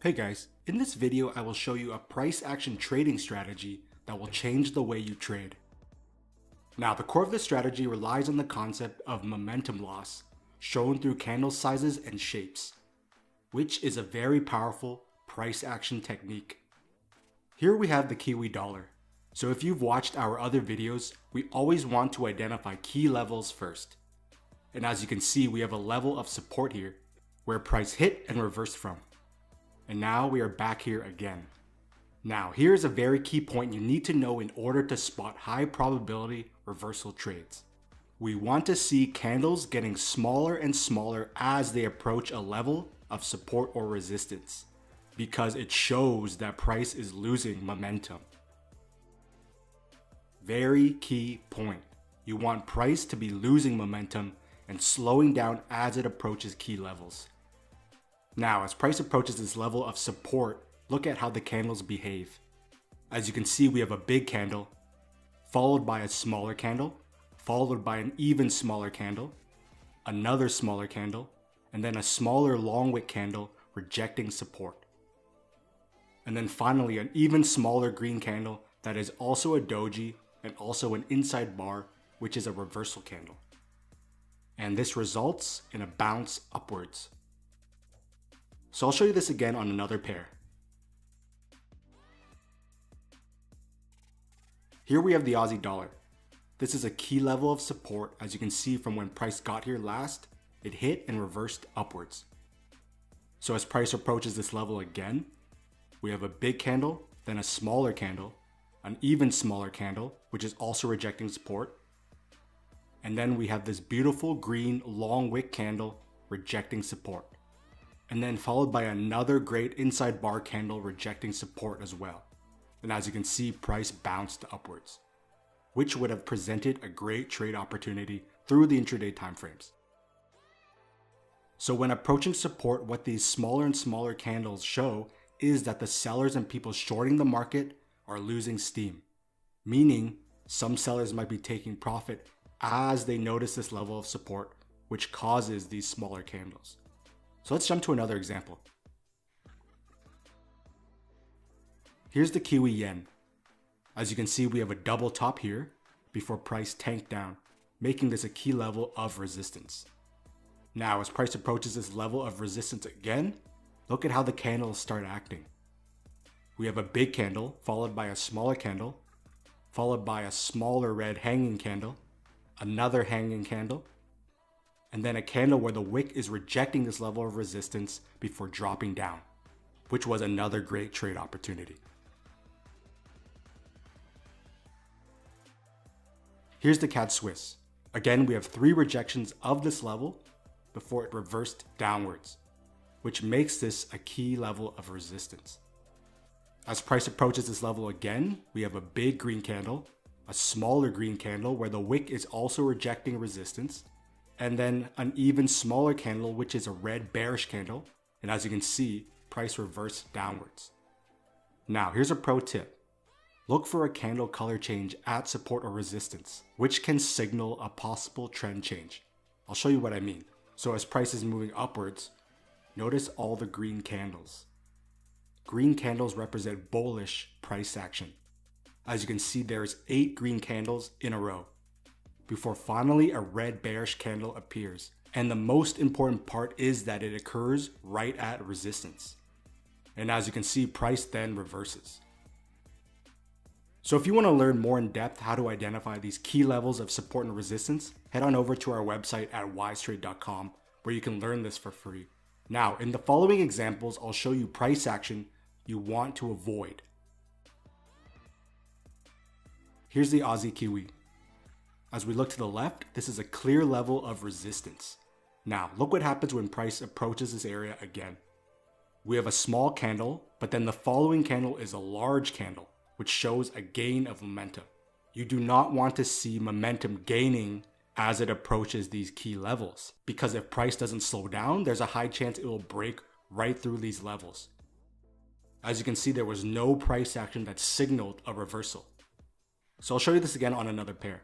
Hey guys, in this video I will show you a price action trading strategy that will change the way you trade. Now the core of this strategy relies on the concept of momentum loss, shown through candle sizes and shapes, which is a very powerful price action technique. Here we have the Kiwi dollar. So if you've watched our other videos, we always want to identify key levels first. And as you can see, we have a level of support here, where price hit and reversed from. And now we are back here again. Now here's a very key point you need to know in order to spot high probability reversal trades. We want to see candles getting smaller and smaller as they approach a level of support or resistance, because it shows that price is losing momentum. Very key point. You want price to be losing momentum and slowing down as it approaches key levels. Now, as price approaches this level of support, look at how the candles behave. As you can see, we have a big candle, followed by a smaller candle, followed by an even smaller candle, another smaller candle, and then a smaller long wick candle rejecting support. And then finally, an even smaller green candle that is also a doji and also an inside bar, which is a reversal candle. And this results in a bounce upwards. So I'll show you this again on another pair. Here we have the Aussie dollar. This is a key level of support. As you can see from when price got here last, it hit and reversed upwards. So as price approaches this level again, we have a big candle, then a smaller candle, an even smaller candle, which is also rejecting support. And then we have this beautiful green long wick candle rejecting support. And then followed by another great inside bar candle rejecting support as well. And as you can see, price bounced upwards, which would have presented a great trade opportunity through the intraday timeframes. So when approaching support, what these smaller and smaller candles show is that the sellers and people shorting the market are losing steam, meaning some sellers might be taking profit as they notice this level of support, which causes these smaller candles. So let's jump to another example. Here's the Kiwi yen. As you can see, we have a double top here before price tanked down, making this a key level of resistance. Now, as price approaches this level of resistance again, look at how the candles start acting. We have a big candle followed by a smaller candle, followed by a smaller red hanging candle, another hanging candle, and then a candle where the wick is rejecting this level of resistance before dropping down, which was another great trade opportunity. Here's the CAD Swiss. Again, we have 3 rejections of this level before it reversed downwards, which makes this a key level of resistance. As price approaches this level again, we have a big green candle, a smaller green candle where the wick is also rejecting resistance, and then an even smaller candle, which is a red bearish candle. And as you can see, price reversed downwards. Now, here's a pro tip. Look for a candle color change at support or resistance, which can signal a possible trend change. I'll show you what I mean. So as price is moving upwards, notice all the green candles. Green candles represent bullish price action. As you can see, there's 8 green candles in a row, before finally a red bearish candle appears. And the most important part is that it occurs right at resistance. And as you can see, price then reverses. So if you want to learn more in depth how to identify these key levels of support and resistance, head on over to our website at wisetrade.com where you can learn this for free. Now, in the following examples, I'll show you price action you want to avoid. Here's the Aussie Kiwi. As we look to the left, this is a clear level of resistance. Now, look what happens when price approaches this area again. We have a small candle, but then the following candle is a large candle, which shows a gain of momentum. You do not want to see momentum gaining as it approaches these key levels, because if price doesn't slow down, there's a high chance it will break right through these levels. As you can see, there was no price action that signaled a reversal. So I'll show you this again on another pair.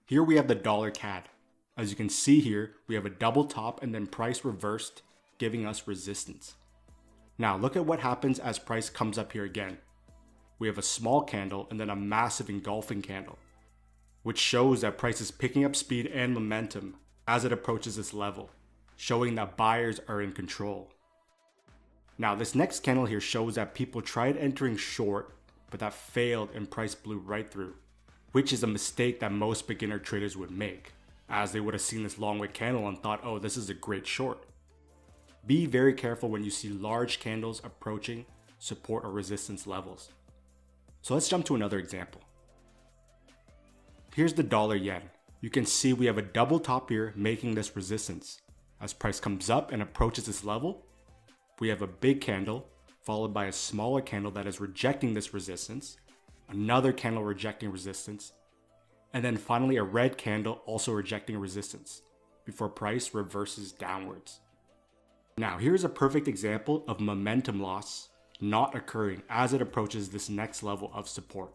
Here we have the dollar CAD. As you can see here, we have a double top and then price reversed giving us resistance. Now look at what happens as price comes up here again. We have a small candle and then a massive engulfing candle, which shows that price is picking up speed and momentum as it approaches this level, showing that buyers are in control. Now this next candle here shows that people tried entering short, but that failed and price blew right through, which is a mistake that most beginner traders would make, as they would have seen this long wick candle and thought, oh, this is a great short. Be very careful when you see large candles approaching support or resistance levels. So let's jump to another example. Here's the dollar yen. You can see we have a double top here making this resistance. As price comes up and approaches this level, we have a big candle followed by a smaller candle that is rejecting this resistance, another candle rejecting resistance, and then finally a red candle also rejecting resistance before price reverses downwards. Now here's a perfect example of momentum loss not occurring as it approaches this next level of support.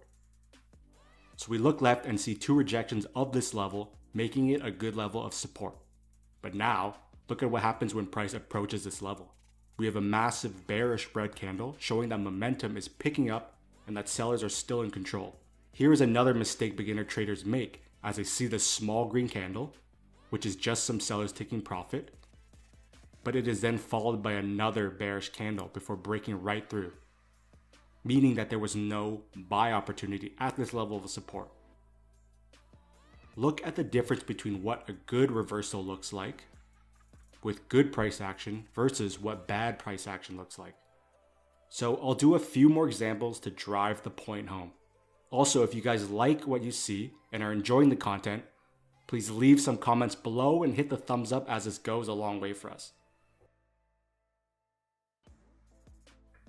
So we look left and see two rejections of this level, making it a good level of support. But now, look at what happens when price approaches this level. We have a massive bearish red candle showing that momentum is picking up and that sellers are still in control. Here is another mistake beginner traders make as they see this small green candle, which is just some sellers taking profit, but it is then followed by another bearish candle before breaking right through, meaning that there was no buy opportunity at this level of support. Look at the difference between what a good reversal looks like with good price action versus what bad price action looks like. So I'll do a few more examples to drive the point home. Also, if you guys like what you see and are enjoying the content, please leave some comments below and hit the thumbs up as this goes a long way for us.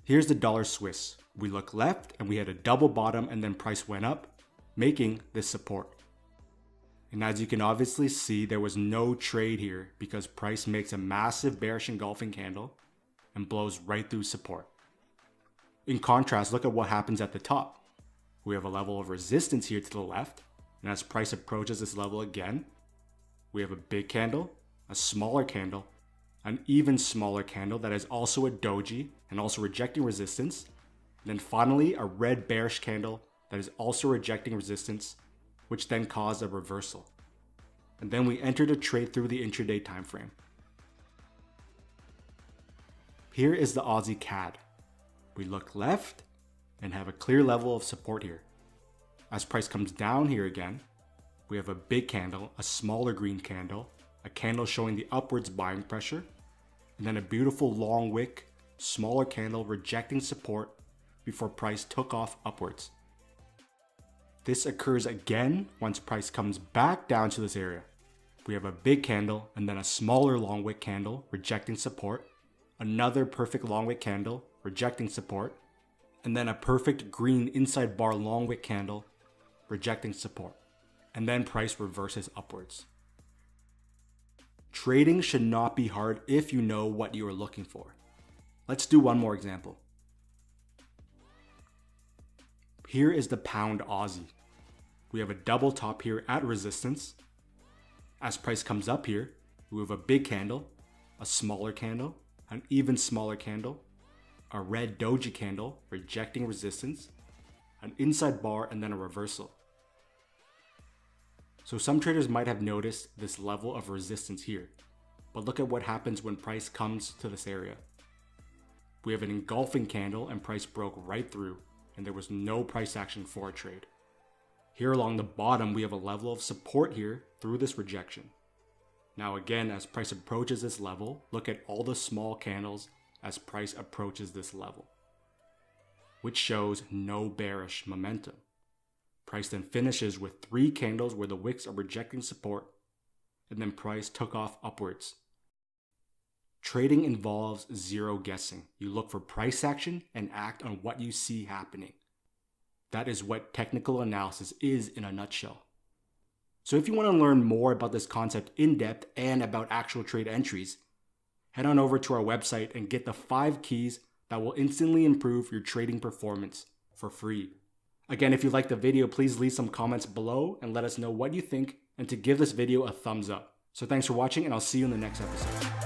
Here's the dollar Swiss. We look left and we had a double bottom and then price went up, making this support. And as you can obviously see, there was no trade here because price makes a massive bearish engulfing candle and blows right through support. In contrast, look at what happens at the top. We have a level of resistance here to the left, and as price approaches this level again, we have a big candle, a smaller candle, an even smaller candle that is also a doji and also rejecting resistance, and then finally a red bearish candle that is also rejecting resistance, which then caused a reversal. And then we entered a trade through the intraday time frame. Here is the Aussie CAD. We look left and have a clear level of support here. As price comes down here again, we have a big candle, a smaller green candle, a candle showing the upwards buying pressure, and then a beautiful long wick, smaller candle rejecting support before price took off upwards. This occurs again once price comes back down to this area. We have a big candle and then a smaller long wick candle rejecting support, another perfect long wick candle rejecting support, and then a perfect green inside bar long wick candle rejecting support. And then price reverses upwards. Trading should not be hard if you know what you are looking for. Let's do one more example. Here is the pound Aussie. We have a double top here at resistance. As price comes up here, we have a big candle, a smaller candle, an even smaller candle, a red doji candle rejecting resistance, an inside bar, and then a reversal. So some traders might have noticed this level of resistance here, but look at what happens when price comes to this area. We have an engulfing candle and price broke right through, and there was no price action for a trade. Here along the bottom, we have a level of support here through this rejection. Now again, as price approaches this level, look at all the small candles as price approaches this level, which shows no bearish momentum. Price then finishes with 3 candles where the wicks are rejecting support, and then price took off upwards. Trading involves zero guessing. You look for price action and act on what you see happening. That is what technical analysis is in a nutshell. So if you want to learn more about this concept in depth and about actual trade entries, head on over to our website and get the 5 keys that will instantly improve your trading performance for free. Again, if you liked the video, please leave some comments below and let us know what you think, and to give this video a thumbs up. So thanks for watching, and I'll see you in the next episode.